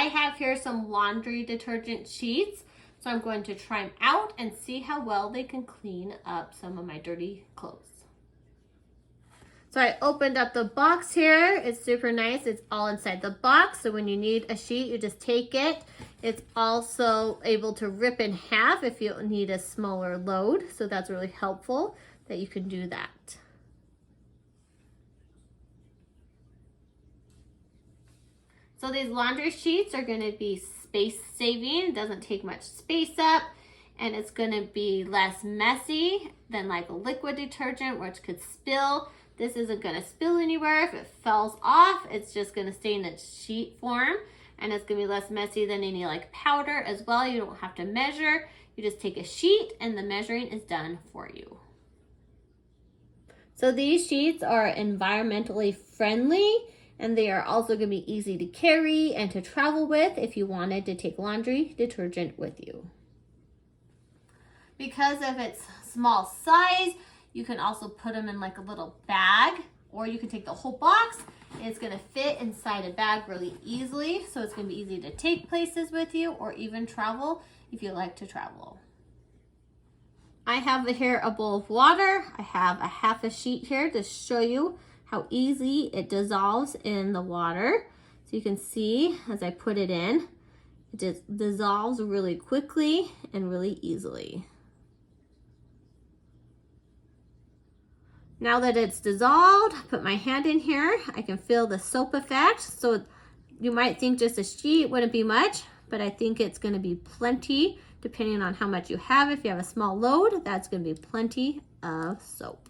I have here some laundry detergent sheets. So I'm going to try them out and see how well they can clean up some of my dirty clothes. So I opened up the box here. It's super nice. It's all inside the box. So when you need a sheet, you just take it. It's also able to rip in half if you need a smaller load. So that's really helpful that you can do that. So these laundry sheets are going to be space saving. It doesn't take much space up, and it's going to be less messy than like a liquid detergent, which could spill. This isn't going to spill anywhere. If it falls off, it's just going to stay in its sheet form, and it's going to be less messy than any like powder as well. You don't have to measure. You just take a sheet and the measuring is done for you. So these sheets are environmentally friendly, and they are also going to be easy to carry and to travel with if you wanted to take laundry detergent with you. Because of its small size, you can also put them in like a little bag, or you can take the whole box. It's going to fit inside a bag really easily, so it's going to be easy to take places with you or even travel if you like to travel. I have here a bowl of water. I have a half a sheet here to show you how easy it dissolves in the water. So you can see as I put it in, it just dissolves really quickly and really easily. Now that it's dissolved, put my hand in here. I can feel the soap effect. So you might think just a sheet wouldn't be much, but I think it's going to be plenty depending on how much you have. If you have a small load, that's going to be plenty of soap.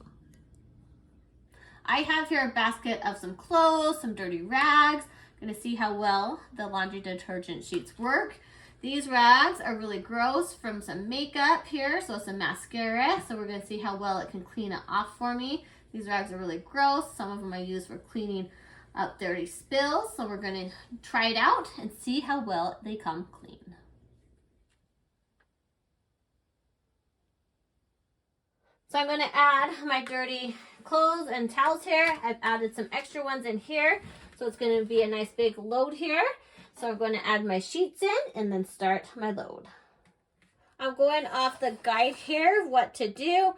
I have here a basket of some clothes, some dirty rags. I'm going to see how well the laundry detergent sheets work. These rags are really gross from some makeup here, so some mascara. So we're going to see how well it can clean it off for me. These rags are really gross. Some of them I use for cleaning up dirty spills. So we're going to try it out and see how well they come clean. So I'm going to add my dirty clothes and towels here. I've added some extra ones in here, so it's going to be a nice big load here. So I'm going to add my sheets in and then start my load. I'm going off the guide here, what to do.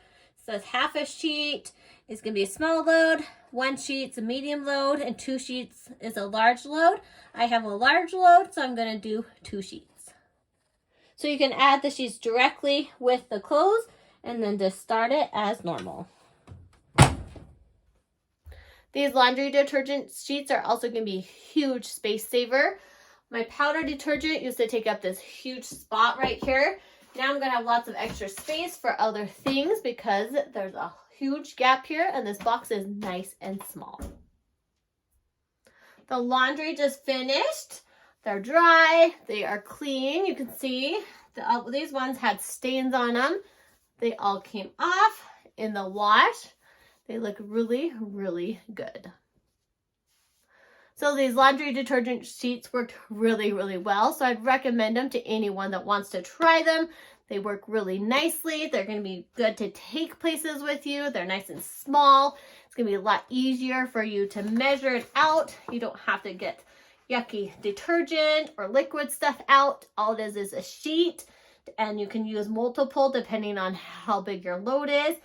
So it's half a sheet is going to be a small load, 1 sheet's a medium load, and 2 sheets is a large load. I have a large load, so I'm going to do 2 sheets. So you can add the sheets directly with the clothes and then just start it as normal. These laundry detergent sheets are also going to be a huge space saver. My powder detergent used to take up this huge spot right here. Now I'm going to have lots of extra space for other things because there's a huge gap here and this box is nice and small. The laundry just finished. They're dry. They are clean. You can see these ones had stains on them. They all came off in the wash. They look really, really good. So these laundry detergent sheets worked really, really well. So I'd recommend them to anyone that wants to try them. They work really nicely. They're going to be good to take places with you. They're nice and small. It's going to be a lot easier for you to measure it out. You don't have to get yucky detergent or liquid stuff out. All it is a sheet, and you can use multiple depending on how big your load is.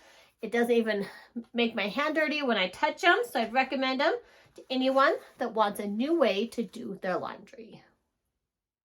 It doesn't even make my hand dirty when I touch them, so I'd recommend them to anyone that wants a new way to do their laundry.